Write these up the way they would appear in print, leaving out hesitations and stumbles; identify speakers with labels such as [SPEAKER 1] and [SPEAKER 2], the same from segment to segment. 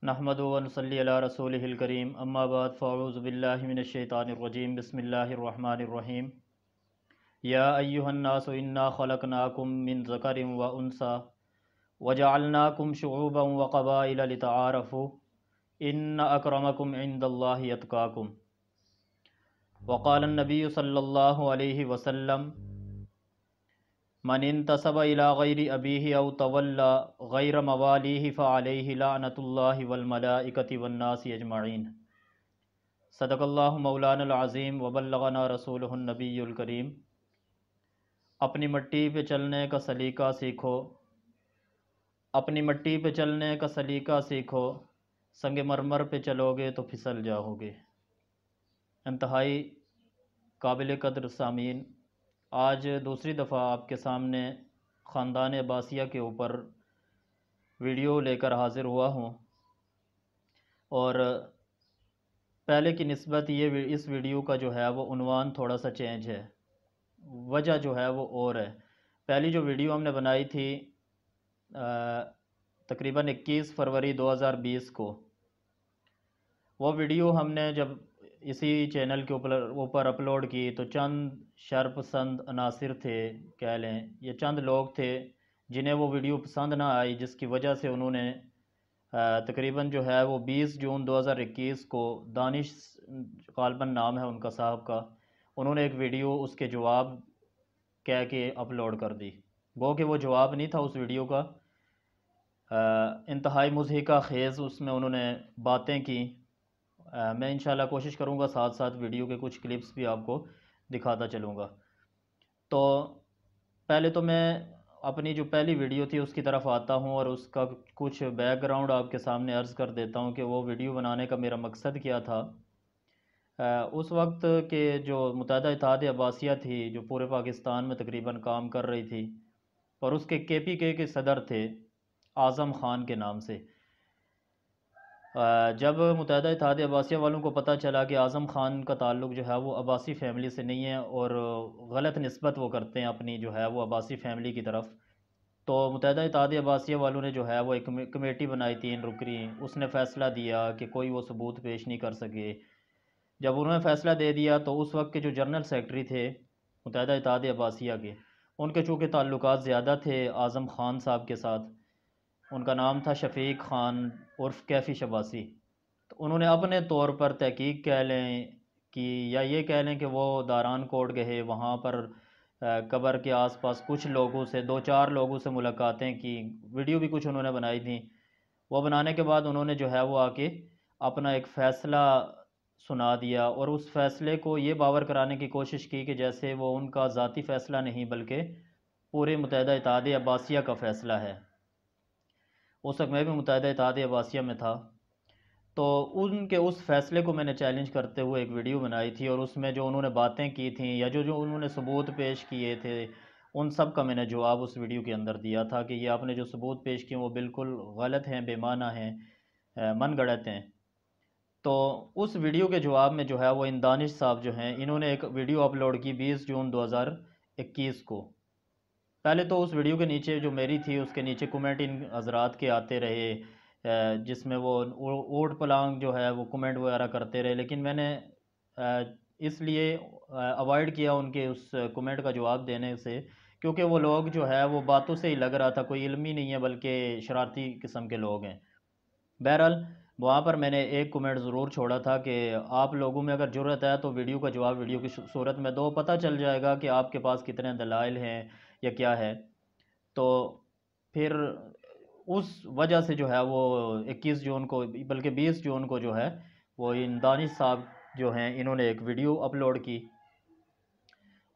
[SPEAKER 1] नहमदु व नसल्ली अला रसूलिहिल करीम अम्मा बाद फ़अऊज़ु बिल्लाहि मिनश शैतानिर रजीम बिस्मिल्लाहिर रहमानिर रहीम। या अय्युहन्नासु इन्ना खलक़नाकुम मिन ज़करिन व उन्सा वजअलनाकुम शुऊबन व क़बाइला लितआरफ़ू इन्न अक्रमकुम इंदल्लाहि अत्क़ाकुम। वक़ालन नबिय्यु सल्लल्लाहु अलैहि वसल्लम मन इंतसब इला गैरि अबीही औ तवल्ला गैर मवालीही फ़अलैहि लअनतुल्लाहि वल मलाइकति वन्नासि अजमईन। सदक़ल्लाहु मौलानल अज़ीम व बल्लगना रसूलुहुन नबियुल करीम। अपनी मिट्टी पे चलने का सलीका सीखो, अपनी मिट्टी पे चलने का सलीका सीखो, संगे मरमर पे चलोगे तो फिसल जाओगे। इंतहाई काबिल कद्र सामीन, आज दूसरी दफ़ा आपके सामने ख़ानदान अब्बासिया के ऊपर वीडियो लेकर हाज़िर हुआ हूँ। और पहले की निस्बत इस वीडियो का जो है वो उन्वान थोड़ा सा चेंज है, वजह जो है वो और है। पहली जो वीडियो हमने बनाई थी तकरीबन 21 फरवरी 2020 को, वो वीडियो हमने जब इसी चैनल के ऊपर अपलोड की तो चंद शरपसंद अनासिर थे, कह लें, ये चंद लोग थे जिन्हें वो वीडियो पसंद ना आई, जिसकी वजह से उन्होंने तकरीबन जो है वो 20 जून 2021 को, दानिश गालबन नाम है उनका साहब का, उन्होंने एक वीडियो उसके जवाब कह के अपलोड कर दी। गो कि वो जवाब नहीं था उस वीडियो का, इंतहाई मुज़हिका ख़ेज़ उसमें उन्होंने बातें की। मैं इंशाल्लाह कोशिश करूँगा साथ साथ वीडियो के कुछ क्लिप्स भी आपको दिखाता चलूँगा। तो पहले तो मैं अपनी जो पहली वीडियो थी उसकी तरफ आता हूँ और उसका कुछ बैकग्राउंड आपके सामने अर्ज़ कर देता हूँ कि वो वीडियो बनाने का मेरा मकसद क्या था। उस वक्त के जो मुत्तहिदा इत्तेहाद अब्बासिया थी, जो पूरे पाकिस्तान में तकरीबन काम कर रही थी, और उसके KPK के सदर थे आज़म ख़ान के नाम से। जब मुत्तहिदा इत्तेहाद अब्बासिया वालों को पता चला कि आज़म ख़ान का ताल्लुक़ जो है वो अब्बासी फ़ैमिली से नहीं है और गलत निस्बत वो करते हैं अपनी जो है वो अब्बासी फ़ैमिली की तरफ, तो मुत्तहिदा इत्तेहाद अब्बासिया वालों ने जो है वो एक कमेटी बनाई 3 रुकनी। उसने फ़ैसला दिया कि कोई वो सबूत पेश नहीं कर सके। जब उन्होंने फ़ैसला दे दिया तो उस वक्त के जो जनरल सेक्रेटरी थे मुत्तहिदा इत्तेहाद अब्बासिया के, उनके चूँकि ताल्लुकात ज़्यादा थे आज़म ख़ान साहब के साथ, उनका नाम था शफ़ीक ख़ान उर्फ़ कैफ़ी शबासी। तो उन्होंने अपने तौर पर तहकीक कह लें कि, या ये कह लें कि वो दारान कोट गए, वहाँ पर कब्र के आसपास कुछ लोगों से, 2-4 लोगों से मुलाकातें की, वीडियो भी कुछ उन्होंने बनाई थी। वो बनाने के बाद उन्होंने जो है वो आके अपना एक फ़ैसला सुना दिया और उस फ़ैसले को ये बावर कराने की कोशिश की कि जैसे वो उनका ज़ाती फ़ैसला नहीं बल्कि पूरे मुत्तहिदा इत्तेहाद अब्बासिया का फ़ैसला है। उस वक्त मैं भी मुत्तहिदा इत्तेहाद अब्बासिया में था। तो उनके उस फ़ैसले को मैंने चैलेंज करते हुए एक वीडियो बनाई थी और उसमें जो उन्होंने बातें की थी या जो जो उन्होंने सबूत पेश किए थे, उन सब का मैंने जवाब उस वीडियो के अंदर दिया था कि ये आपने जो सबूत पेश किए वो बिल्कुल गलत हैं, बेमाना हैं, मनगढ़ंत हैं। तो उस वीडियो के जवाब में जो है वो इन दानिश साहब जो हैं, इन्होंने एक वीडियो अपलोड की 20 जून 2021 को। पहले तो उस वीडियो के नीचे जो मेरी थी उसके नीचे कमेंट इन हजरात के आते रहे, जिसमें वो ऊट पलांग जो है वो कमेंट वगैरह करते रहे, लेकिन मैंने इसलिए अवॉइड किया उनके उस कमेंट का जवाब देने से, क्योंकि वो लोग जो है वो बातों से ही लग रहा था कोई इल्म ही नहीं है बल्कि शरारती किस्म के लोग हैं। बहरहाल वहाँ पर मैंने एक कमेंट ज़रूर छोड़ा था कि आप लोगों में अगर ज़रूरत है तो वीडियो का जवाब वीडियो की सूरत में दो, पता चल जाएगा कि आपके पास कितने दलाइल हैं या क्या है। तो फिर उस वजह से जो है वो 21 जून को, बल्कि 20 जून को जो है वो इन दानिश साहब जो हैं इन्होंने एक वीडियो अपलोड की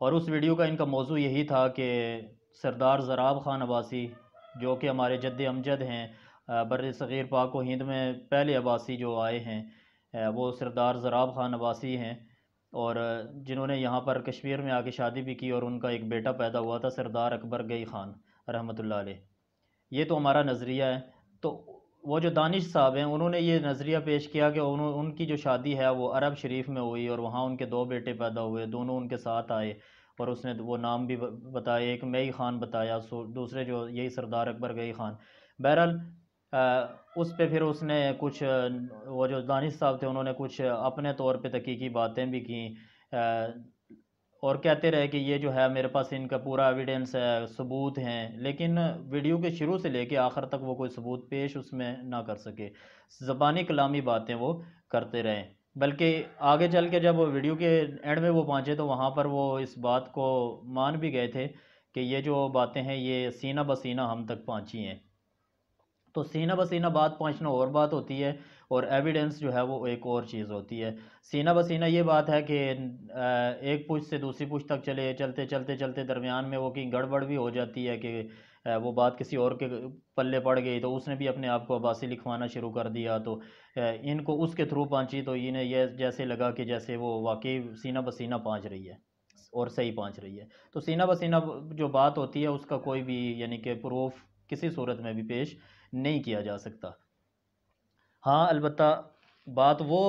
[SPEAKER 1] और उस वीडियो का इनका मौजू यही था कि सरदार ज़राब ख़ान अब्बासी, जो कि हमारे जद्द अमजद हैं, बर्र सग़ीर पाक व हिंद में पहले अब्बासी जो आए हैं, वो सरदार ज़राब ख़ान अब्बासी हैं और जिन्होंने यहाँ पर कश्मीर में आके शादी भी की और उनका एक बेटा पैदा हुआ था सरदार अकबर गई ख़ान रहमतुल्लाह अलैह। ये तो हमारा नज़रिया है। तो वो जो दानिश साहब हैं उन्होंने ये नज़रिया पेश किया कि उनकी जो शादी है वो अरब शरीफ में हुई और वहाँ उनके 2 बेटे पैदा हुए, दोनों उनके साथ आए और उसने वो नाम भी बताए, एक मई ख़ान बताया, दूसरे जो यही सरदार अकबर गई ख़ान। बहरहाल उस पे फिर उसने कुछ वो जो दानिश साहब थे उन्होंने कुछ अपने तौर पे तहकीकी बातें भी की, और कहते रहे कि ये जो है मेरे पास इनका पूरा एविडेंस है, सबूत हैं, लेकिन वीडियो के शुरू से लेके आखिर तक वो कोई सबूत पेश उसमें ना कर सके, ज़बानी कलामी बातें वो करते रहे। बल्कि आगे चल के जब वो वीडियो के एंड में वो पहुँचे तो वहाँ पर वो इस बात को मान भी गए थे कि ये जो बातें हैं ये सीना बसीना हम तक पहुँची हैं। तो सीना बसीना बात पहुंचना और बात होती है, और एविडेंस जो है वो एक और चीज़ होती है। सीना बसीना ये बात है कि एक पुश से दूसरी पुश तक चले चलते चलते चलते दरमियान में वो कहीं गड़बड़ भी हो जाती है कि वो बात किसी और के पल्ले पड़ गई, तो उसने भी अपने आप को अब्बासी लिखवाना शुरू कर दिया, तो इनको उसके थ्रू पहुंची तो इन्हें ये जैसे लगा कि जैसे वो वाकई सीना बसीना पहुंच रही है और सही पहुंच रही है। तो सीना बसीना जो बात होती है उसका कोई भी यानी कि प्रूफ किसी सूरत में भी पेश नहीं किया जा सकता। हाँ, अलबत्ता बात वो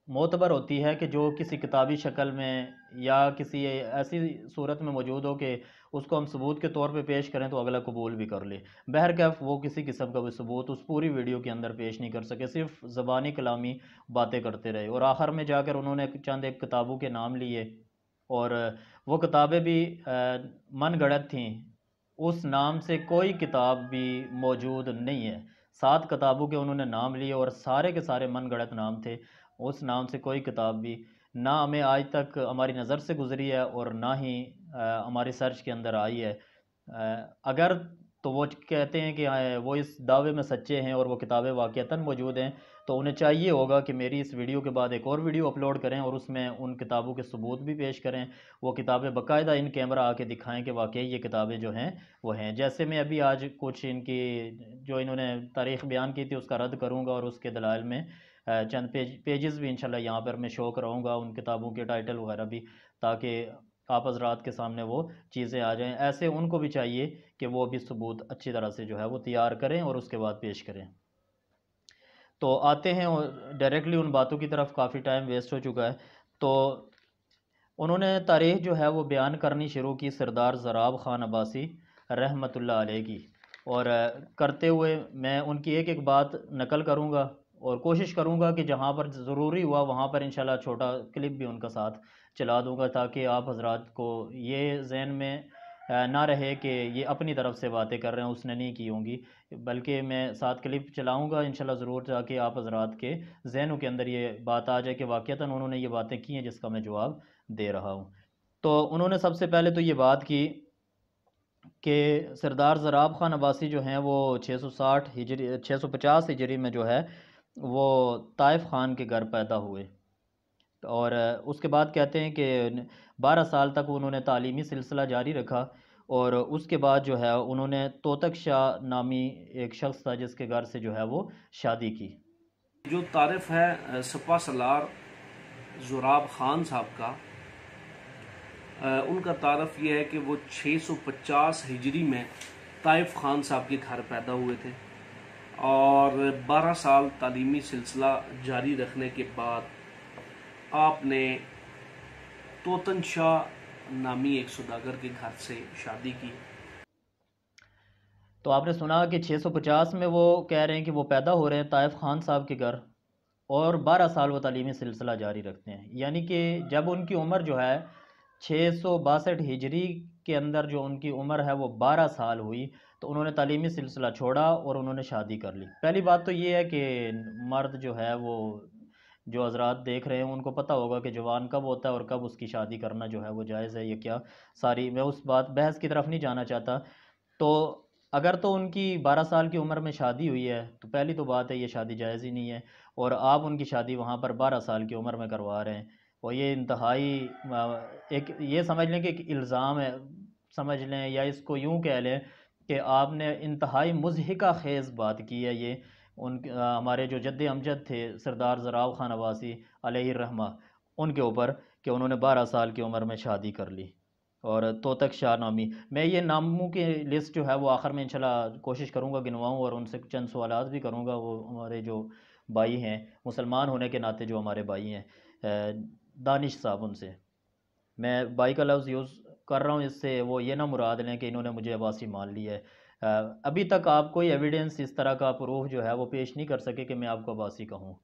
[SPEAKER 1] मोतबर होती है कि जो किसी किताबी शक्ल में या किसी ऐसी सूरत में मौजूद हो कि उसको हम सबूत के तौर पे पेश करें तो अगला कबूल भी कर ले। बहरकैफ वो किसी किस्म का भी सबूत उस पूरी वीडियो के अंदर पेश नहीं कर सके, सिर्फ ज़बानी कलामी बातें करते रहे, और आखिर में जाकर उन्होंने चंद एक किताबों के नाम लिए, और वो किताबें भी मन गढ़ंत थीं। उस नाम से कोई किताब भी मौजूद नहीं है। 7 किताबों के उन्होंने नाम लिए और सारे के सारे मन गढ़ंत नाम थे। उस नाम से कोई किताब भी ना हमें आज तक हमारी नज़र से गुज़री है और ना ही हमारी सर्च के अंदर आई है। अगर तो वो कहते हैं कि वो इस दावे में सच्चे हैं और वो किताबें वाक़ईतन मौजूद हैं, तो उन्हें चाहिए होगा कि मेरी इस वीडियो के बाद एक और वीडियो अपलोड करें और उसमें उन किताबों के सबूत भी पेश करें। वो किताबें बाकायदा इन कैमरा आके दिखाएं कि वाकई ये किताबें जो हैं वो हैं। जैसे मैं अभी आज कुछ इनकी जो इन्होंने तारीख़ बयान की थी उसका रद्द करूँगा, और उसके दलाइल में चंद पेजेस भी इंशाल्लाह यहाँ पर मैं शो कराऊँगा, उन किताबों के टाइटल वगैरह भी, ताकि आप हज़रात के सामने वो चीज़ें आ जाएं। ऐसे उनको भी चाहिए कि वो भी सबूत अच्छी तरह से जो है वो तैयार करें और उसके बाद पेश करें। तो आते हैं डायरेक्टली उन बातों की तरफ, काफ़ी टाइम वेस्ट हो चुका है। तो उन्होंने तारीख़ जो है वो बयान करनी शुरू की सरदार ज़राब ख़ान अब्बासी रहमतुल्लाह अलैह की, और करते हुए मैं उनकी एक एक बात नकल करूँगा और कोशिश करूँगा कि जहाँ पर ज़रूरी हुआ वहाँ पर इंशाल्लाह छोटा क्लिप भी उनका साथ चला दूँगा, ताकि आप हज़रात को ये ज़हन में ना रहे कि ये अपनी तरफ से बातें कर रहे हैं, उसने नहीं की होंगी, बल्कि मैं साथ क्लिप चलाऊँगा इंशाल्लाह ज़रूर, ताकि आप हज़रात के ज़हनों के अंदर ये बात आ जाए कि वाक़ईतन उन्होंने ये बातें की हैं जिसका मैं जवाब दे रहा हूँ। तो उन्होंने सबसे पहले तो ये बात की कि सरदार ज़राब ख़ान अब्बासी जो हैं वो 660 हिजरी 650 हिजरी में जो है वो ताइफ़ ख़ान के घर पैदा हुए, और उसके बाद कहते हैं कि 12 साल तक उन्होंने तालीमी सिलसिला जारी रखा, और उसके बाद जो है उन्होंने तोतक शाह नामी एक शख्स था जिसके घर से जो है वो शादी की।
[SPEAKER 2] जो तारफ़ है सपा सलार ज़ुराब ख़ान साहब का, उनका तारफ़ ये है कि वो 650 हिजरी में ताइफ़ ख़ान साहब के घर पैदा हुए थे, और 12 साल तालीमी सिलसिला जारी रखने के बाद आपने तोतन शाह नामी एक सौदागर के घर से शादी की।
[SPEAKER 1] तो आपने सुना कि 650 में वो कह रहे हैं कि वो पैदा हो रहे हैं ताइफ़ ख़ान साहब के घर, और 12 साल वो तालीमी सिलसिला जारी रखते हैं, यानी कि जब उनकी उम्र जो है 662 हिजरी के अंदर जो उनकी उम्र है वो 12 साल हुई, तो उन्होंने तालीमी सिलसिला छोड़ा और उन्होंने शादी कर ली। पहली बात तो ये है कि मर्द जो है वो, जो हजरात देख रहे हैं उनको पता होगा कि जवान कब होता है और कब उसकी शादी करना जो है वो जायज़ है या क्या। सारी मैं उस बात बहस की तरफ नहीं जाना चाहता। तो अगर तो उनकी 12 साल की उम्र में शादी हुई है तो पहली तो बात है ये शादी जायज़ ही नहीं है, और आप उनकी शादी वहाँ पर 12 साल की उम्र में करवा रहे हैं, और ये इंतहाई एक ये समझ लें कि एक इल्ज़ाम है, समझ लें या इसको यूँ कह लें कि आपने इंतहाई मुज़हिका ख़ेज़ बात की है ये उन हमारे जो जद्द अमजद थे सरदार ज़राब ख़ान अब्बासी अलैहिर्रहमा, उनके ऊपर, कि उन्होंने 12 साल की उम्र में शादी कर ली। और तोतक शाह नामी, मैं ये नामों की लिस्ट जो है वो आखिर में इंशाल्लाह कोशिश करूँगा गिनवाऊँ और उनसे चंद सवालात भी करूँगा, वो हमारे जो भाई हैं मुसलमान होने के नाते जो हमारे भाई हैं दानिश साहब, उनसे मैं भाई का लफ्ज़ यूज़ कर रहा हूँ, इससे वो ये ना मुराद लें कि इन्होंने मुझे अब्बासी मान लिया है। अभी तक आप कोई एविडेंस इस तरह का प्रूफ जो है वो पेश नहीं कर सके कि मैं आपको अब्बासी कहूँ।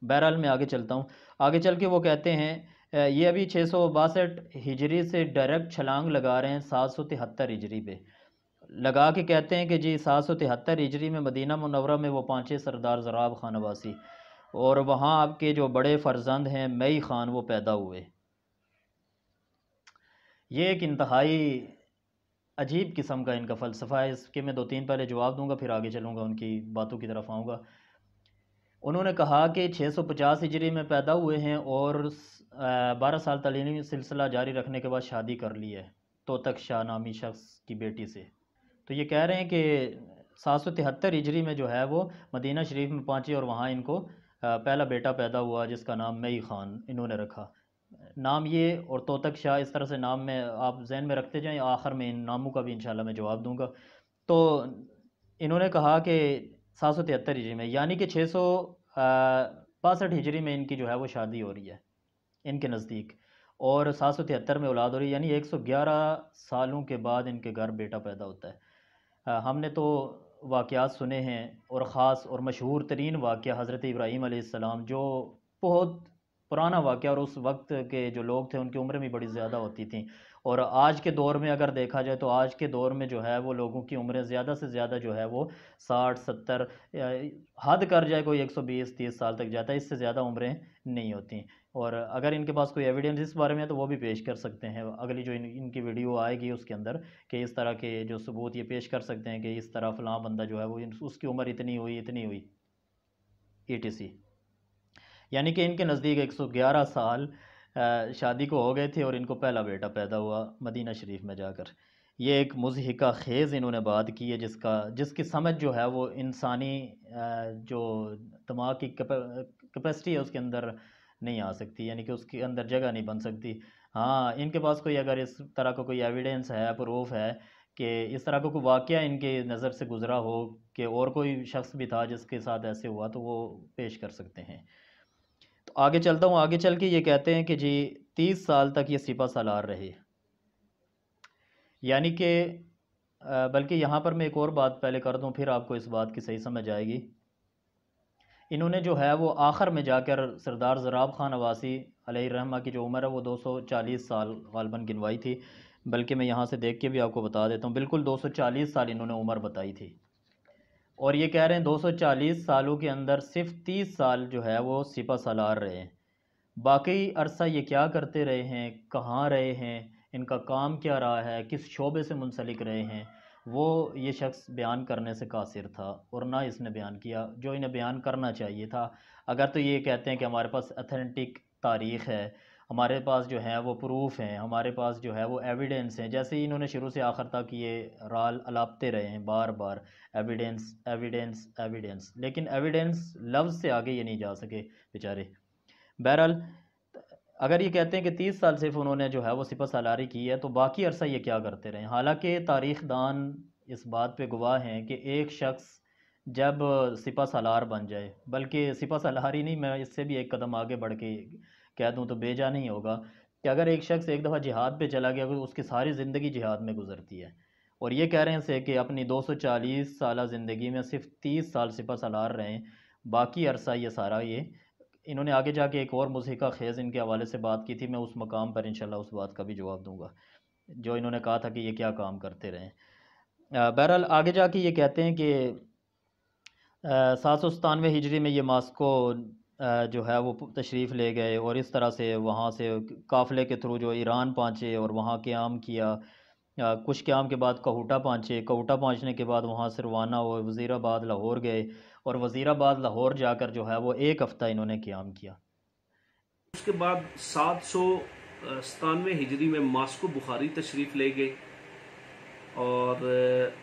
[SPEAKER 1] बहरहाल मैं आगे चलता हूँ। आगे चल के वो कहते हैं ये अभी 662 हिजरी से डायरेक्ट छलांग लगा रहे हैं 773 हिजरी पे, लगा के कहते हैं कि जी 773 हिजरी में मदीना मुनव्वरा में वो पांचे सरदार ज़राब खान अब्बासी और वहाँ आपके जो बड़े फर्जंद हैं मई ख़ान वो पैदा हुए। ये एक इंतहाई अजीब किस्म का इनका फ़लसफ़ा है। इसके मैं दो तीन पहले जवाब दूंगा, फिर आगे चलूँगा, उनकी बातों की तरफ आऊँगा। उन्होंने कहा कि 650 हिजरी में पैदा हुए हैं और 12 साल तालीमी सिलसिला जारी रखने के बाद शादी कर ली है तोतक शाह नामी शख्स की बेटी से। तो ये कह रहे हैं कि 773 हिजरी में जो है वो मदीना शरीफ में पहुँचे और वहाँ इनको पहला बेटा पैदा हुआ जिसका नाम मई ख़ान इन्होंने रखा। नाम ये और तोतक शाह इस तरह से नाम में आप जहन में रखते जाएं, आखिर में इन नामों का भी इंशाल्लाह मैं जवाब दूंगा। तो इन्होंने कहा कि 773 हिजरी में यानी कि 662 हिजरी में इनकी जो है वो शादी हो रही है इनके नज़दीक, और 773 में औलाद हो रही है, यानी 111 सालों के बाद इनके घर बेटा पैदा होता है। हमने तो वाक़यात सुने हैं और ख़ास और मशहूर तरीन वाक़या हज़रत इब्राहीम अलैहिस्सलाम, जो बहुत पुराना वाक़या, और उस वक्त के जो लोग थे उनकी उम्र भी बड़ी ज़्यादा होती थी। और आज के दौर में अगर देखा जाए तो आज के दौर में जो है वो लोगों की उम्रें ज़्यादा से ज़्यादा जो है वो 60 70, हद कर जाए कोई 120 30 साल तक जाता है, इससे ज़्यादा उम्रें नहीं होती। और अगर इनके पास कोई एविडेंस इस बारे में है तो वो भी पेश कर सकते हैं अगली जो इनकी वीडियो आएगी उसके अंदर, कि इस तरह के जो सबूत ये पेश कर सकते हैं कि इस तरह फ़लाँ बंदा जो है वो उसकी उम्र इतनी हुई ETC। यानी कि इनके नज़दीक 111 साल शादी को हो गए थे और इनको पहला बेटा पैदा हुआ मदीना शरीफ में जाकर। ये एक मुज़हिका ख़ेज़ इन्होंने बात की है जिसकी समझ जो है वो इंसानी जो दिमाग की कैपेसिटी है उसके अंदर नहीं आ सकती, यानी कि उसके अंदर जगह नहीं बन सकती। हाँ, इनके पास कोई अगर इस तरह का कोई एविडेंस है, प्रूफ है कि इस तरह का कोई वाक़या इनके नज़र से गुज़रा हो कि और कोई शख्स भी था जिसके साथ ऐसे हुआ, तो वो पेश कर सकते हैं। तो आगे चलता हूँ। आगे चल के ये कहते हैं कि जी 30 साल तक ये सिपा सालार रहे, यानी कि बल्कि यहाँ पर मैं एक और बात पहले कर दूँ फिर आपको इस बात की सही समझ आएगी। इन्होंने जो है वो आखिर में जाकर सरदार ज़राब खान अब्बासी अलैहिर्रहमा की जो उम्र है वो 240 साल ग़ालिबन गिनवाई थी, बल्कि मैं यहाँ से देख के भी आपको बता देता हूँ, बिल्कुल 240 साल इन्होंने उम्र बताई थी। और ये कह रहे हैं 240 सालों के अंदर सिर्फ 30 साल जो है वो सिपा सालार रहे हैं। बाकी अरसा ये क्या करते रहे हैं, कहाँ रहे हैं, इनका काम क्या रहा है, किस शोबे से मुंसलिक रहे हैं, वो ये शख्स बयान करने से कासिर था और ना इसने बयान किया जो इन्हें बयान करना चाहिए था। अगर तो ये कहते हैं कि हमारे पास अथेंटिक तारीख़ है, हमारे पास जो है वो प्रूफ हैं, हमारे पास जो है वो एविडेंस हैं, जैसे ही इन्होंने शुरू से आखिर तक ये राल अलापते रहे हैं बार बार, एविडेंस एविडेंस एविडेंस, लेकिन एविडेंस लफ्ज़ से आगे ये नहीं जा सके बेचारे। बहरहाल अगर ये कहते हैं कि 30 साल सिर्फ उन्होंने जो है वो सिपह सालारी की है, तो बाकी अरसा ये क्या करते रहे। हालांकि तारीख दान इस बात पे गवाह हैं कि एक शख्स जब सिपह सालार बन जाए, बल्कि सिपह सालार ही नहीं, मैं इससे भी एक कदम आगे बढ़ के कह दूं तो बेजा नहीं होगा कि अगर एक शख्स एक दफ़ा जिहाद पे चला गया तो उसकी सारी ज़िंदगी जिहाद में गुजरती है, और ये कह रहे हैं से कि अपनी 240 साल ज़िंदगी में सिर्फ 30 साल सिपह सालार रहें, बाकी अरसा ये सारा ये। इन्होंने आगे जाके एक और मुज़हिका ख़ेज़ इनके हवाले से बात की थी, मैं उस मकाम पर इंशाल्लाह उस बात का भी जवाब दूंगा जो इन्होंने कहा था कि ये क्या काम करते रहे। बहरहाल आगे जाके ये कहते हैं कि 797 हिजरी में ये मास्को जो है वो तशरीफ़ ले गए और इस तरह से वहाँ से काफ़िले के थ्रू जो ईरान पहुँचे और वहाँ क़याम किया। कुछ क़याम के बाद कहूटा पहुँचे, कहूटा पहुँचने के बाद वहाँ से रवाना हुए, वज़ीराबाद लाहौर गए और वज़ीराबाद लाहौर जाकर जो है वो एक हफ़्ता इन्होंने क़याम किया।
[SPEAKER 2] उसके बाद 797 हिजरी में मास्को बुखारी तशरीफ़ ले गए और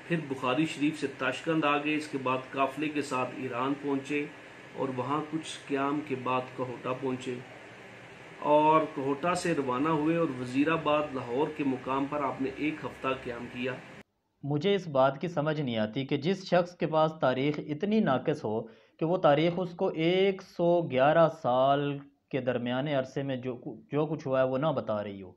[SPEAKER 2] फिर बुखारी शरीफ से ताशकंद आ गए। इसके बाद काफ़िले के साथ ईरान पहुँचे और वहाँ कुछ क़याम के बाद कहूटा पहुँचे और कोहटा से रवाना हुए और वज़ीराबाद लाहौर के मुकाम पर आपने एक हफ़्ता क़याम किया।
[SPEAKER 1] मुझे इस बात की समझ नहीं आती कि जिस शख्स के पास तारीख़ इतनी नाक़िस हो कि वो तारीख़ उसको 111 साल के दरमियाने अरसे में जो कुछ हुआ है वो ना बता रही हो।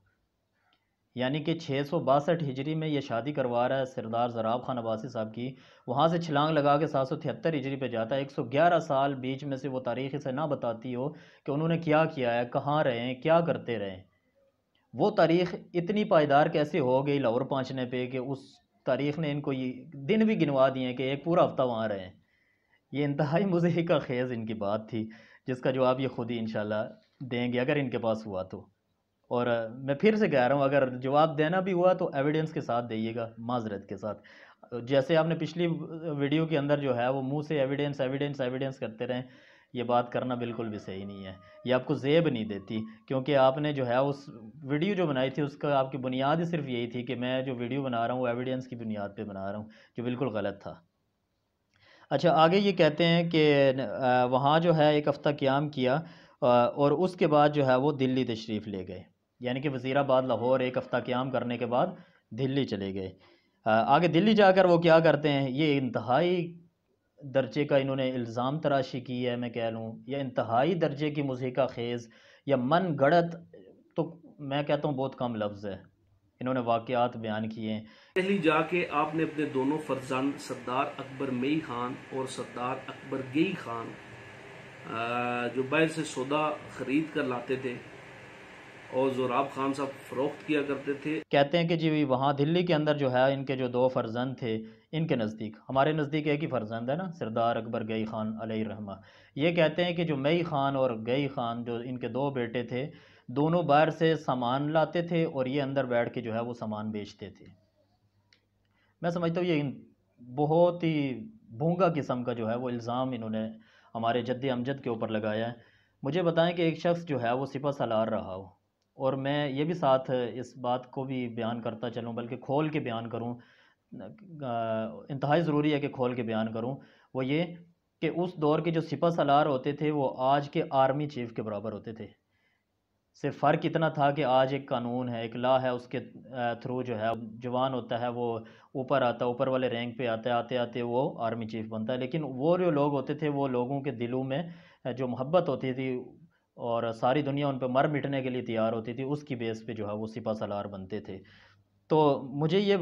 [SPEAKER 1] यानी कि 662 हिजरी में ये शादी करवा रहा है सरदार ज़राब खान अब्बासी साहब की। वहाँ से छलांग लगा के 773 हिजरी पे जाता है। 111 साल बीच में से वो तारीख इसे ना बताती हो कि उन्होंने क्या किया है, कहाँ रहे हैं, क्या करते रहे। वो तारीख इतनी पायदार कैसे हो गई लाहौर पहुँचने पे कि उस तारीख ने इनको ये दिन भी गिनवा दिए हैं कि एक पूरा हफ्ता वहाँ रहे हैं। ये इंतहाई मुज़हिक का खेज़ इनकी बात थी, जिसका जवाब ये खुद ही इंशाल्लाह देंगे अगर इनके पास हुआ तो। और मैं फिर से कह रहा हूँ, अगर जवाब देना भी हुआ तो एविडेंस के साथ दीजिएगा, माजरत के साथ। जैसे आपने पिछली वीडियो के अंदर जो है वो मुंह से एविडेंस एविडेंस एविडेंस करते रहें, ये बात करना बिल्कुल भी सही नहीं है। ये आपको जेब नहीं देती, क्योंकि आपने जो है उस वीडियो जो बनाई थी उसका आपकी बुनियाद ही सिर्फ यही थी कि मैं जो वीडियो बना रहा हूँ वो एविडेंस की बुनियाद पे बना रहा हूँ, जो बिल्कुल गलत था। अच्छा, आगे ये कहते हैं कि वहाँ जो है एक हफ़्ता क़याम किया, और उसके बाद जो है वो दिल्ली तशरीफ़ ले गए। यानी कि वज़ीराबाद लाहौर एक हफ़्ता क़याम करने के बाद दिल्ली चले गए। आगे दिल्ली जाकर वो क्या करते हैं, ये इंतहाई दर्जे का इन्होंने इल्ज़ाम तराशी की है, मैं कह लूँ, या इंतहाई दर्जे की मुज़हिका खेज़ या मन गढ़ंत, तो मैं कहता हूँ बहुत कम लफ्ज़ है। इन्होंने वाक़यात बयान किए हैं।
[SPEAKER 2] दिल्ली जाके आपने अपने दोनों फर्जंद सरदार अकबर मई खान और सरदार अकबर गई खान जो बाहर से सौदा खरीद कर लाते थे और जोराब खान साहब फरोख्त किया करते थे।
[SPEAKER 1] कहते हैं कि जी वहाँ दिल्ली के अंदर जो है इनके जो दो फर्जंद थे, इनके नज़दीक, हमारे नज़दीक एक ही फर्जंद है ना, सरदार अकबर गई खान अलैहि रहमा। ये कहते हैं कि जो मई खान और गई खान जो इनके दो बेटे थे, दोनों बाहर से सामान लाते थे और ये अंदर बैठ के जो है वो सामान बेचते थे। मैं समझता हूँ ये बहुत ही भोंगा किस्म का जो है वो इल्ज़ाम इन्होंने हमारे जद्द अमजद के ऊपर लगाया है। मुझे बताएं कि एक शख्स जो है वो सिपह सालार रहा हो, और मैं ये भी साथ इस बात को भी बयान करता चलूँ, बल्कि खोल के बयान करूँ, इंतहाई ज़रूरी है कि खोल के बयान करूँ। वो ये कि उस दौर के जो सिपह सालार होते थे वो आज के आर्मी चीफ़ के बराबर होते थे। सिर्फ फ़र्क इतना था कि आज एक कानून है, एक लॉ है, उसके थ्रू जो है जवान होता है वो ऊपर आता है, ऊपर वाले रैंक पे आता है, आते आते वो आर्मी चीफ बनता है। लेकिन वो जो लोग होते थे वो लोगों के दिलों में जो मोहब्बत होती थी और सारी दुनिया उन पर मर मिटने के लिए तैयार होती थी, उसकी बेस पे जो है वो सिपह सालार बनते थे। तो मुझे ये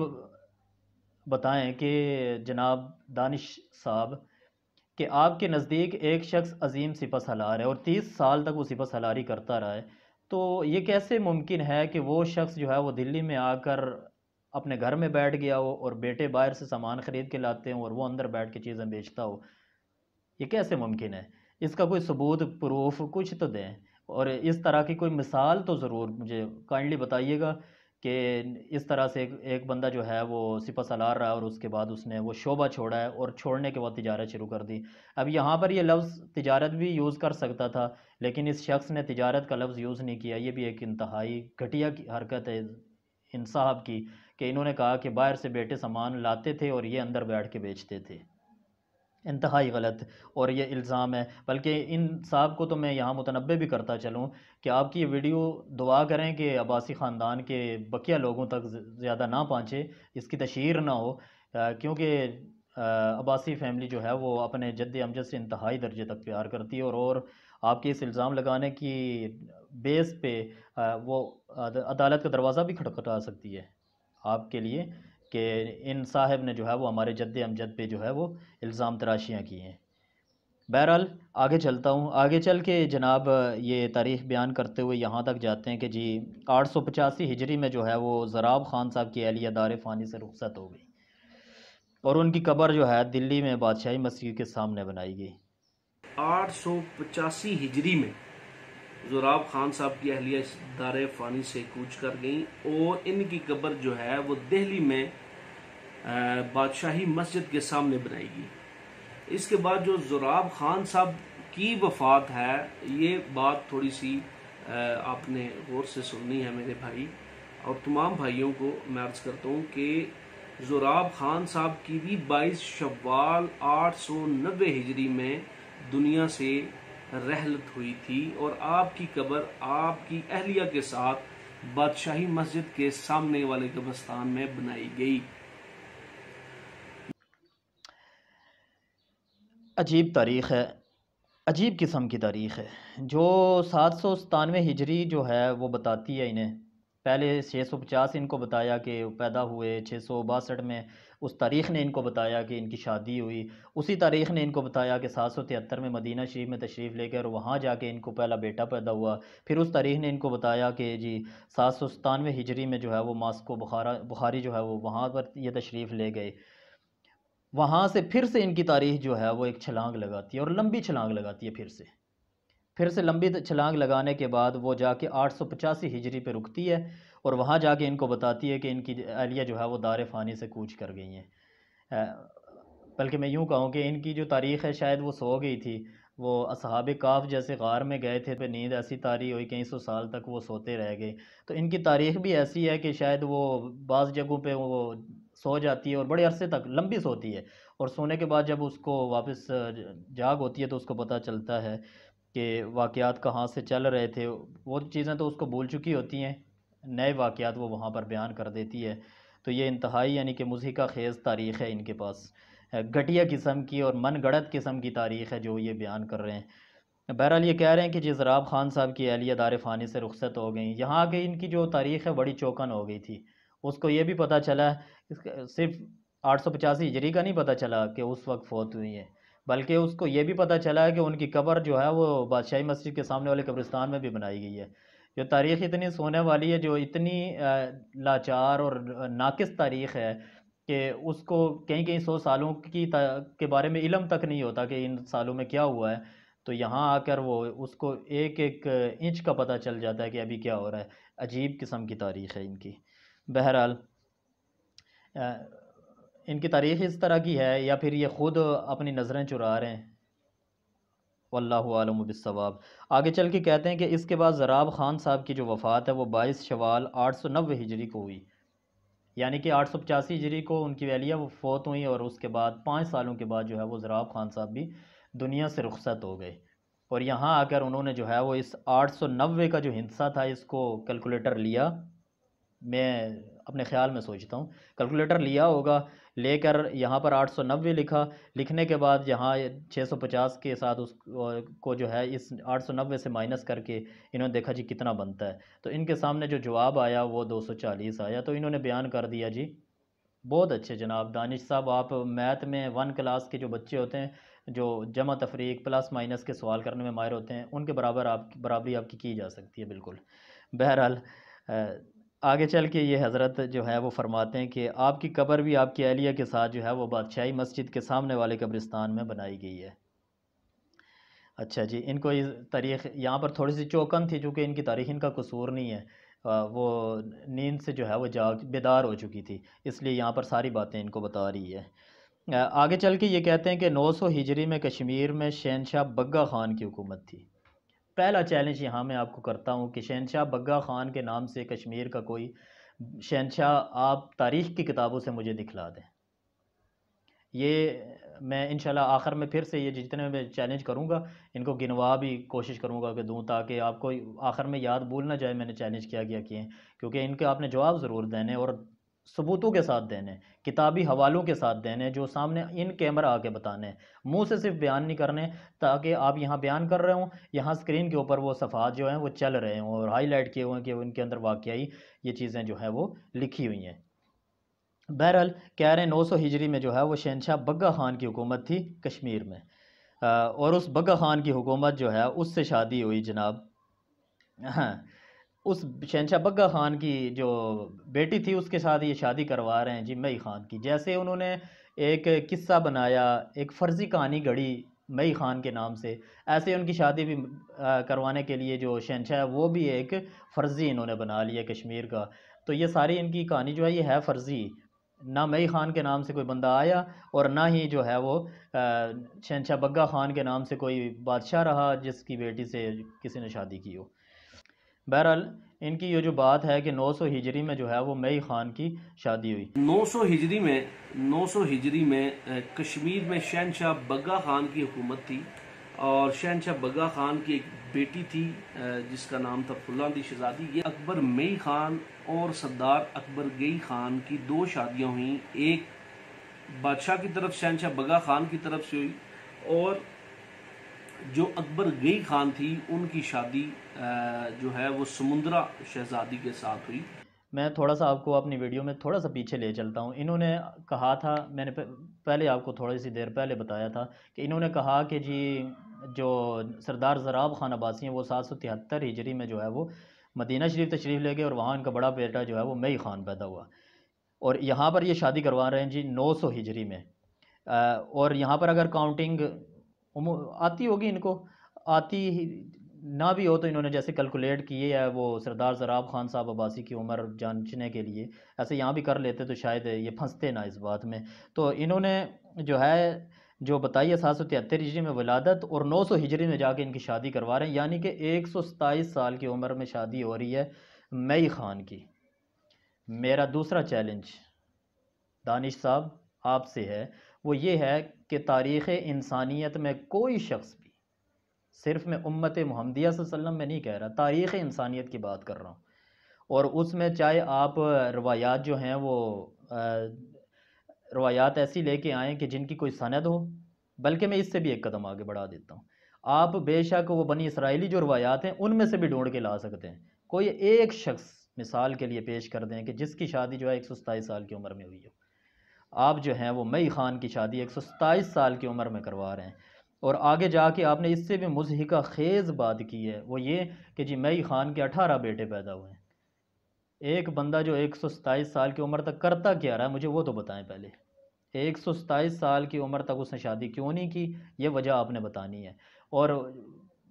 [SPEAKER 1] बताएं कि जनाब दानिश साहब, कि आपके नज़दीक एक शख्स अजीम सिपह सालार है और 30 साल तक वो सिपह सालारी करता रहा है, तो ये कैसे मुमकिन है कि वो शख्स जो है वो दिल्ली में आकर अपने घर में बैठ गया हो और बेटे बाहर से सामान ख़रीद के लाते हों और वो अंदर बैठ के चीज़ें बेचता हो? ये कैसे मुमकिन है? इसका कोई सबूत, प्रूफ कुछ तो दें, और इस तरह की कोई मिसाल तो ज़रूर मुझे काइंडली बताइएगा कि इस तरह से एक बंदा जो है वो सिपह सालार रहा और उसके बाद उसने वो शोबा छोड़ा है और छोड़ने के बाद तिजारत शुरू कर दी। अब यहाँ पर ये लफ्ज़ तिजारत भी यूज़ कर सकता था, लेकिन इस शख्स ने तिजारत का लफ्ज़ यूज़ नहीं किया। ये भी एक इंतहाई घटिया की हरकत है इन साहब की, कि इन्होंने कहा कि बाहर से बेटे सामान लाते थे और ये अंदर बैठ के बेचते थे। इंतहाई गलत और ये इल्ज़ाम है। बल्कि इन साहब को तो मैं यहाँ मुतनब्बे भी करता चलूँ कि आपकी ये वीडियो दुआ करें कि अब्बासी ख़ानदान के बकिया लोगों तक ज़्यादा ना पहुँचे, इसकी तशहीर ना हो, क्योंकि अब्बासी फ़ैमिली जो है वो अपने जद्द अमजद से इंतहाई दर्जे तक प्यार करती है, और आपके इस इल्ज़ाम लगाने की बेस पे वो अदालत का दरवाज़ा भी खटखटा सकती है आपके लिए, कि इन साहब ने जो है वो हमारे जद्द अमजद पे जो है वो इल्ज़ाम तराशियाँ की हैं। बहरहाल आगे चलता हूँ। आगे चल के जनाब ये तारीख़ बयान करते हुए यहाँ तक जाते हैं कि जी 885 हिजरी में जो है वो ज़राब ख़ान साहब की अहलिया दार फ़ानी से रुखसत हो गई और उनकी कब्र जो है दिल्ली में बादशाही मस्जिद के सामने बनाई गई।
[SPEAKER 2] 885 हिजरी में जोराब खान साहब की अहलिया इस दारे फ़ानी से कूच कर गई और इनकी कब्र जो है वो दिल्ली में बादशाही मस्जिद के सामने बनाएगी। इसके बाद जो जोराब खान साहब की वफ़ात है, ये बात थोड़ी सी आपने गौर से सुननी है मेरे भाई, और तमाम भाइयों को मैं अर्ज़ करता हूँ कि जोराब खान साहब की भी 22 शव्वाल 890 हिजरी में दुनिया से रहलत हुई थी और आपकी कब्र आपकी अहलिया के साथ बादशाही मस्जिद के सामने वाले कब्रिस्तान में बनाई गई।
[SPEAKER 1] अजीब तारीख़ है, अजीब किस्म की तारीख़ है, जो 797 हिजरी जो है वो बताती है इन्हें पहले 650 इनको बताया कि पैदा हुए, 662 में उस तारीख़ ने इनको बताया कि इनकी शादी हुई, उसी तारीख़ ने इनको बताया कि 773 में मदीना शरीफ में तशरीफ़ लेकर और वहाँ जाके इनको पहला बेटा पैदा हुआ। फिर उस तारीख़ ने इनको बताया कि जी 797 हिजरी में जो है वो मास्को बुखारी जो है वो वहाँ पर ये तशरीफ़ ले गए। वहाँ से फिर से इनकी तारीख़ जो है वो एक छलांग लगाती है और लंबी छलांग लगाती है फिर से लंबी छलांग लगाने के बाद वो जाके 885 हिजरी पे रुकती है और वहाँ जाके इनको बताती है कि इनकी अहलिया जो है वो दार फ़ानी से कूच कर गई हैं। बल्कि मैं यूँ कहूँ कि इनकी जो तारीख़ है शायद वो सो गई थी, वो असहाब काफ़ जैसे गार में गए थे, पे नींद ऐसी तारी हुई कई सौ साल तक वो सोते रह गए। तो इनकी तारीख़ भी ऐसी है कि शायद वो बाज़ जगहों पे वो सो जाती है और बड़े अरसे तक लंबी सोती है और सोने के बाद जब उसको वापस जाग होती है तो उसको पता चलता है कि वाक़यात कहाँ से चल रहे थे। वो चीज़ें तो उसको भूल चुकी होती हैं, नए वाक़यात वो वहाँ पर बयान कर देती है। तो ये इंतहाई यानी कि मुज़हिका ख़ेज़ तारीख़ है इनके पास। घटिया किस्म की और मनगढ़ंत किस्म की तारीख़ है जो ये बयान कर रहे हैं। बहरहाल ये कह रहे हैं कि जी ज़राब ख़ान साहब की अहलिया दार फ़ानी से रुख़सत हो गई। यहाँ आके इनकी जो तारीख़ है बड़ी चौकन हो गई थी। उसको ये भी पता चला सिर्फ़ 885 हिजरी का नहीं पता चला कि उस वक़्त फ़ौत हुई हैं, बल्कि उसको ये भी पता चला है कि उनकी कब्र जो है वो बादशाही मस्जिद के सामने वाले कब्रिस्तान में भी बनाई गई है। जो तारीख़ इतनी सोने वाली है, जो इतनी लाचार और नाक़िस तारीख़ है कि उसको कई-कई 100 सालों के बारे में इल्म तक नहीं होता कि इन सालों में क्या हुआ है। तो यहाँ आकर वो उसको एक-एक इंच का पता चल जाता है कि अभी क्या हो रहा है। अजीब किस्म की तारीख़ है इनकी। बहरहाल इनकी तारीख़ इस तरह की है या फिर ये ख़ुद अपनी नज़रें चुरा रहे हैं, वल्लाहु आलम बिस्सवाब। आगे चल के कहते हैं कि इसके बाद ज़राब ख़ान साहब की जो वफ़ात है वो 22 शवाल 890 हिजरी को हुई, यानी कि 885 हिजरी को उनकी अहलिया वो फ़ौत हुई और उसके बाद 5 सालों के बाद जो है वो ज़राब ख़ान साहब भी दुनिया से रुखसत हो गए। और यहाँ आकर उन्होंने जो है वो इस 890 का जो हिस्सा था इसको कैलकुलेटर लिया, मैं अपने ख़्याल में सोचता हूँ कैलकुलेटर लिया होगा, लेकर यहाँ पर 890 लिखा, लिखने के बाद यहाँ 650 के साथ उस को जो है इस 890 से माइनस करके इन्होंने देखा जी कितना बनता है, तो इनके सामने जो जवाब आया वो 240 आया। तो इन्होंने बयान कर दिया जी बहुत अच्छे जनाब दानिश साहब, आप मैथ में 1 क्लास के जो बच्चे होते हैं, जो जमा तफरीक प्लस माइनस के सवाल करने में माहिर होते हैं, उनके बराबरी आपकी की जा सकती है बिल्कुल। बहरहाल आगे चल के ये हज़रत जो है वो फरमाते हैं कि आपकी कब्र भी आपकी अहलिया के साथ जो है वो बादशाही मस्जिद के सामने वाले कब्रिस्तान में बनाई गई है। अच्छा जी, इनको इस तारीख़ यहाँ पर थोड़ी सी चौकन थी चूँकि इनकी तारीख़ इनका कसूर नहीं है, वो नींद से जो है वो बेदार हो चुकी थी, इसलिए यहाँ पर सारी बातें इनको बता रही है। आगे चल के ये कहते हैं कि 900 हिजरी में कश्मीर में शहनशाह बग्गा ख़ान की हुकूमत थी। पहला चैलेंज यहाँ मैं आपको करता हूँ कि शहनशाह बग्गा ख़ान के नाम से कश्मीर का कोई शहनशाह आप तारीख़ की किताबों से मुझे दिखला दें। ये मैं इंशाल्लाह आखिर में फिर से ये जितने मैं चैलेंज करूँगा इनको गिनवा भी कोशिश करूँगा कि दूँ, ताकि आपको आखिर में याद भूल ना जाए मैंने चैलेंज क्या किया किए, क्योंकि इनके आपने जवाब ज़रूर देने और सबूतों के साथ देने, किताबी हवालों के साथ देने, जो सामने इन कैमरा आके बताने, मुंह से सिर्फ बयान नहीं करने, ताकि आप यहाँ बयान कर रहे हों, यहाँ स्क्रीन के ऊपर वो सफ़ात जो हैं वो चल रहे हों और हाईलाइट किए हुए हैं कि उनके अंदर वाकई ये चीज़ें जो हैं वो लिखी हुई हैं। बहरहाल कह रहे हैं 900 हिजरी में जो है वो शहनशाह बग्गा ख़ान की हुकूमत थी कश्मीर में, और उस बग्गा ख़ान की हुकूमत जो है उससे शादी हुई जनाब। हाँ, उस शहनशाह बग्गा ख़ान की जो बेटी थी उसके साथ ये शादी करवा रहे हैं जी मई ख़ान की। जैसे उन्होंने एक किस्सा बनाया, एक फ़र्ज़ी कहानी गढ़ी मई ख़ान के नाम से, ऐसे उनकी शादी भी करवाने के लिए जो शहनशाह है वो भी एक फ़र्ज़ी इन्होंने बना लिया कश्मीर का। तो ये सारी इनकी कहानी जो है ये है फ़र्ज़ी, ना मई ख़ान के नाम से कोई बंदा आया और ना ही जो है वो शहनशाह बग्गा ख़ान के नाम से कोई बादशाह रहा जिसकी बेटी से किसी ने शादी की हो। बहरहाल इनकी ये जो बात है कि 900 हिजरी में जो है वो मई ख़ान की शादी हुई।
[SPEAKER 2] 900 हिजरी में कश्मीर में शहनशाह बग्गा खान की हुकूमत थी और शहनशाह बग्गा खान की एक बेटी थी जिसका नाम था फुलांदी शहजादी। ये अकबर मई खान और सरदार अकबर गई खान की 2 शादियां हुई, एक बादशाह की तरफ शहनशाह बग्गा खान की तरफ से हुई और जो अकबर गई खान थी उनकी शादी जो है वो समुंदरा शहजादी के साथ हुई।
[SPEAKER 1] मैं थोड़ा सा आपको अपनी वीडियो में थोड़ा सा पीछे ले चलता हूँ। इन्होंने कहा था, मैंने पहले आपको थोड़ी सी देर पहले बताया था कि इन्होंने कहा कि जी जो सरदार ज़राब खान अब्बासी हैं वो 773 हिजरी में जो है वो मदीना शरीफ तशरीफ़ ले गए और वहाँ इनका बड़ा बेटा जो है वो मई ख़ान पैदा हुआ। और यहाँ पर ये शादी करवा रहे हैं जी 900 हिजरी में। और यहाँ पर अगर काउंटिंग आती होगी इनको, आती ना भी हो तो इन्होंने जैसे कैलकुलेट किए है वो सरदार ज़राब खान साहब अब्बासी की उम्र जांचने के लिए, ऐसे यहाँ भी कर लेते तो शायद ये फंसते ना इस बात में। तो इन्होंने जो है जो बताई है 773 हिजरी में विलादत और 900 हिजरी में जाके इनकी शादी करवा रहे हैं, यानी कि 127 साल की उम्र में शादी हो रही है मई ख़ान की। मेरा दूसरा चैलेंज दानिश साहब आपसे है, वो ये है कि तारीख़ इंसानियत में कोई शख्स भी, सिर्फ मैं उम्मत मुहम्मदिया सल्लल्लाहु अलैहि वसल्लम में नहीं कह रहा, तारीख़ इंसानियत की बात कर रहा हूँ। और उसमें चाहे आप रवायात जो हैं वो रवायात ऐसी लेके आएँ कि जिनकी कोई सनद हो, बल्कि मैं इससे भी एक कदम आगे बढ़ा देता हूँ। आप बेशक वो बनी इसराइली जो रवायात हैं उनमें से भी ढूंढ के ला सकते हैं। कोई एक शख्स मिसाल के लिए पेश कर दें कि जिसकी शादी जो है 127 साल की उम्र में हुई हो। आप जो हैं वो मई ख़ान की शादी 127 साल की उम्र में करवा रहे हैं। और आगे जाके आपने इससे भी मुज़हिका ख़ेज़ बात की है, वो ये कि जी मई ख़ान के 18 बेटे पैदा हुए हैं। एक बंदा जो 127 साल की उम्र तक करता क्या रहा है, मुझे वो तो बताएं पहले। 127 साल की उम्र तक उसने शादी क्यों नहीं की, ये वजह आपने बतानी है। और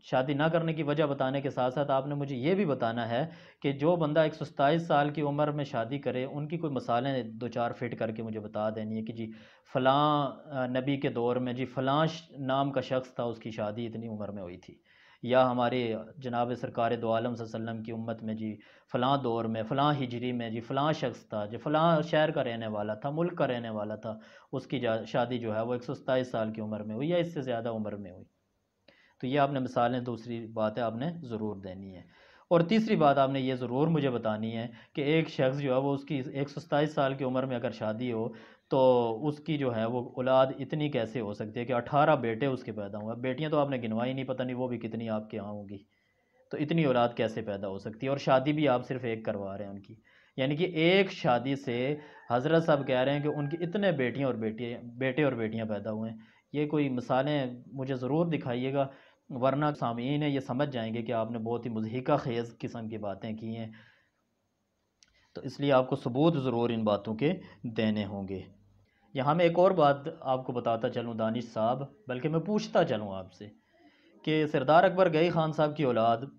[SPEAKER 1] शादी ना करने की वजह बताने के साथ साथ आपने मुझे ये भी बताना है कि जो बंदा 127 साल की उम्र में शादी करे उनकी कोई मिसालें दो चार फिट करके मुझे बता देनी है कि जी फ़लाँ नबी के दौर में जी फ़लाँ नाम का शख्स था, उसकी शादी इतनी उम्र में हुई थी। या हमारे जनाब सरकार दो आलम सल्लल्लाहु अलैहि वसल्लम की उम्मत में जी फ़लाँ दौर में फ़लाँ हिजरी में जी फ़लाँ शख्स था जो फ़लाँ शहर का रहने वाला था, मुल्क का रहने वाला था, उसकी शादी जो है वो 127 साल की उम्र में हुई या इससे ज़्यादा उम्र में हुई। तो ये आपने मिसालें, दूसरी बात है आपने ज़रूर देनी है। और तीसरी बात आपने ये ज़रूर मुझे बतानी है कि एक शख्स जो है वो उसकी 127 साल की उम्र में अगर शादी हो तो उसकी जो है वो औलाद इतनी कैसे हो सकती है कि 18 बेटे उसके पैदा हुए। बेटियां तो आपने गिनवाई नहीं, पता नहीं वो भी कितनी आपके यहाँ होंगी। तो इतनी औलाद कैसे पैदा हो सकती है, और शादी भी आप सिर्फ एक करवा रहे हैं उनकी। यानी कि एक शादी से हज़रत साहब कह रहे हैं कि उनकी इतने बेटियां और बेटे और बेटियां पैदा हुए हैं। ये कोई मिसालें मुझे ज़रूर दिखाइएगा, वरना सामीन है ये समझ जाएंगे कि आपने बहुत ही मुज़हिका ख़ेज़ किस्म की बातें की हैं। तो इसलिए आपको सबूत ज़रूर इन बातों के देने होंगे। यहाँ मैं एक और बात आपको बताता चलूँ दानिश साहब, बल्कि मैं पूछता चलूँ आपसे कि सरदार अकबर गई ख़ान साहब की औलाद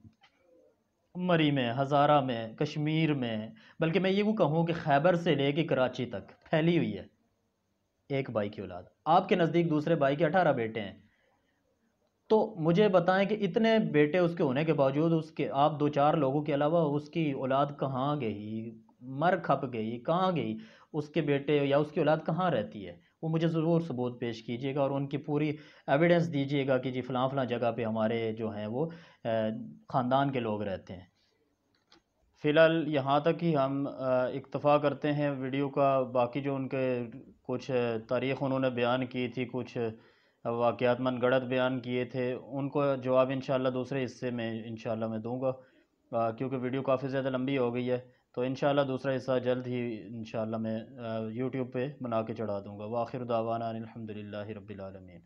[SPEAKER 1] मरी में, हज़ारा में, कश्मीर में, बल्कि मैं ये वो कहूँ कि खैबर से लेके कराची तक फैली हुई है। एक भाई की औलाद, आपके नज़दीक दूसरे भाई के 18 बेटे हैं। तो मुझे बताएं कि इतने बेटे उसके होने के बावजूद उसके आप दो चार लोगों के अलावा उसकी औलाद कहाँ गई, मर खप गई, कहाँ गई, उसके बेटे या उसकी औलाद कहाँ रहती है, वो मुझे ज़रूर सबूत पेश कीजिएगा और उनकी पूरी एविडेंस दीजिएगा कि जी फ़लाँ फ़लाँ जगह पे हमारे जो हैं वो ख़ानदान के लोग रहते हैं। फ़िलहाल यहाँ तक ही हम इक्तफ़ा करते हैं वीडियो का। बाकी जो उनके कुछ तारीख़ उन्होंने बयान की थी, कुछ वाक़यात मनगढ़ंत बयान किए थे, उनको जवाब इंशाअल्लाह दूसरे हिस्से में इंशाअल्लाह मैं दूँगा, क्योंकि वीडियो काफ़ी ज़्यादा लंबी हो गई है। तो इंशाअल्लाह दूसरा हिस्सा जल्द ही इंशाअल्लाह मैं यूट्यूब पे बना के चढ़ा दूँगा। व आखिर दावाना अनिल हम्दुलिल्लाहि रब्बिल आलमीन।